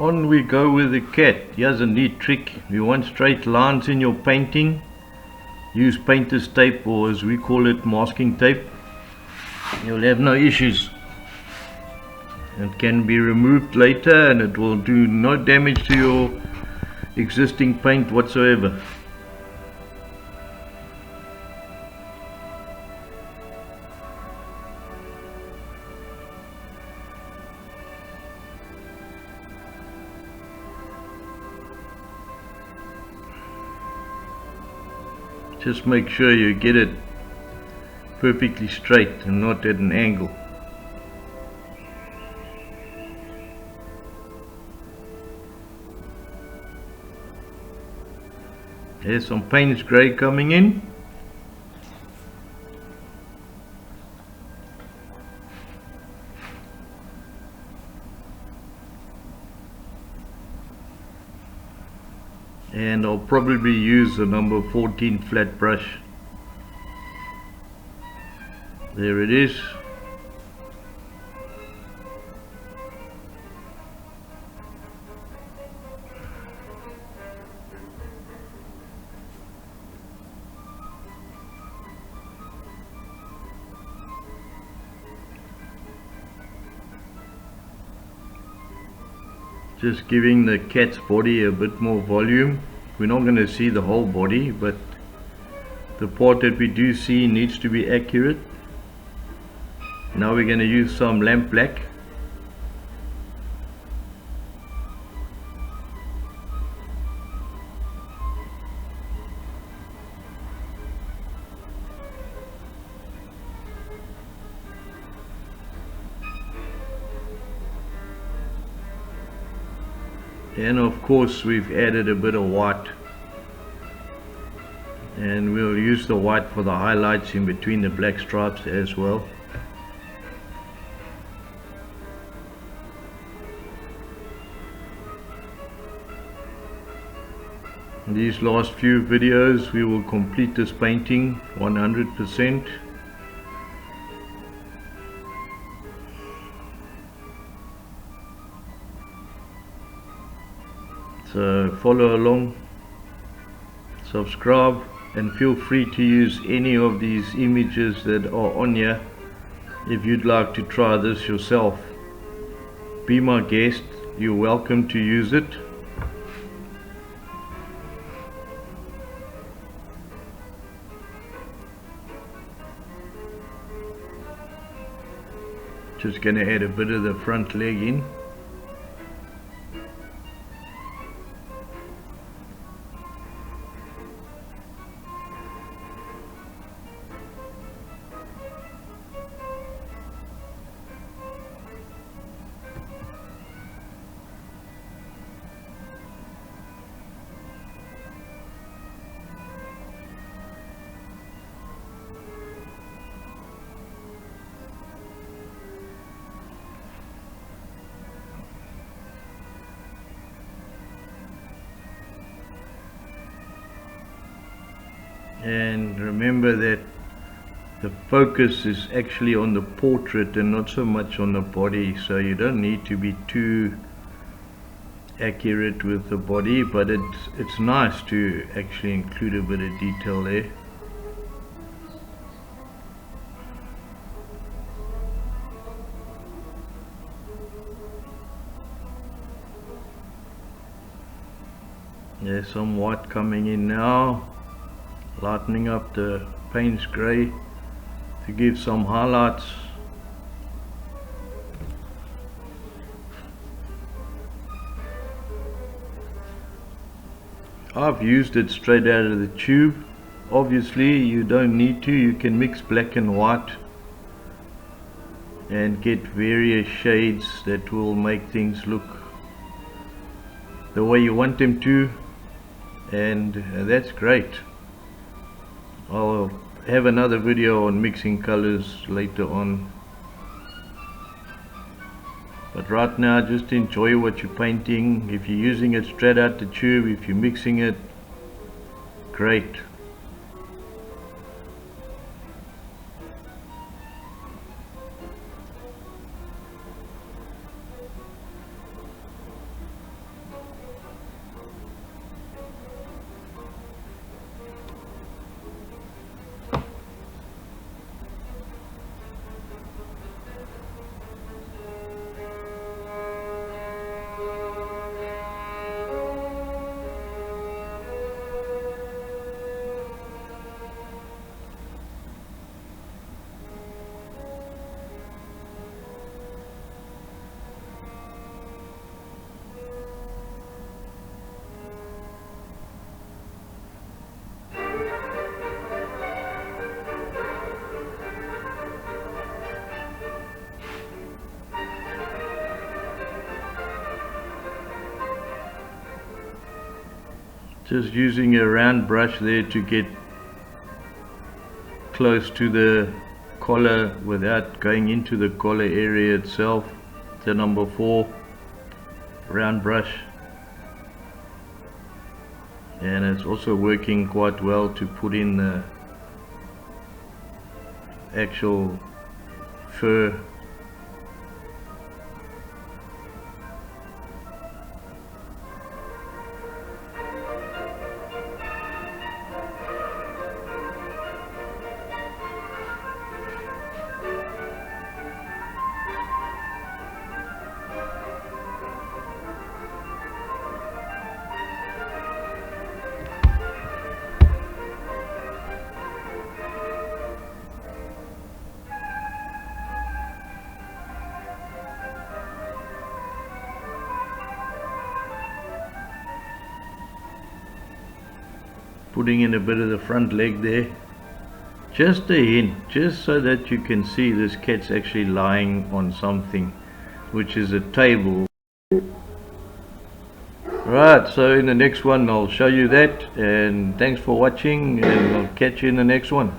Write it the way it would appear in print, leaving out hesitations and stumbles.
on we go with the cat. Here's a neat trick. If you want straight lines in your painting, use painter's tape, or as we call it, masking tape. You'll have no issues. It can be removed later and it will do no damage to your existing paint whatsoever. Just make sure you get it perfectly straight and not at an angle. There's some Payne's grey coming in. And I'll probably use the number 14 flat brush. There it is. Just giving the cat's body a bit more volume. We're not going to see the whole body, but the part that we do see needs to be accurate. Now we're going to use some lamp black. And of course we've added a bit of white, and we'll use the white for the highlights in between the black stripes as well. In these last few videos we will complete this painting 100%. So follow along, subscribe, and feel free to use any of these images that are on here if you'd like to try this yourself. Be my guest, you're welcome to use it. Just going to add a bit of the front leg in. And remember that the focus is actually on the portrait and not so much on the body, so you don't need to be too accurate with the body, but it's nice to actually include a bit of detail there. There's some white coming in now, lightening up the Payne's grey to give some highlights. I've used it straight out of the tube. Obviously you don't need to, you can mix black and white and get various shades that will make things look the way you want them to, and that's great. I'll have another video on mixing colors later on, but right now just enjoy what you're painting. If you're using it straight out the tube, if you're mixing it, great. Just using a round brush there to get close to the collar without going into the collar area itself. The number 4 round brush, and it's also working quite well to put in the actual fur. Putting in a bit of the front leg there, just a hint, just so that you can see this cat's actually lying on something, which is a table. Right, so in the next one I'll show you that, and thanks for watching, and I'll catch you in the next one.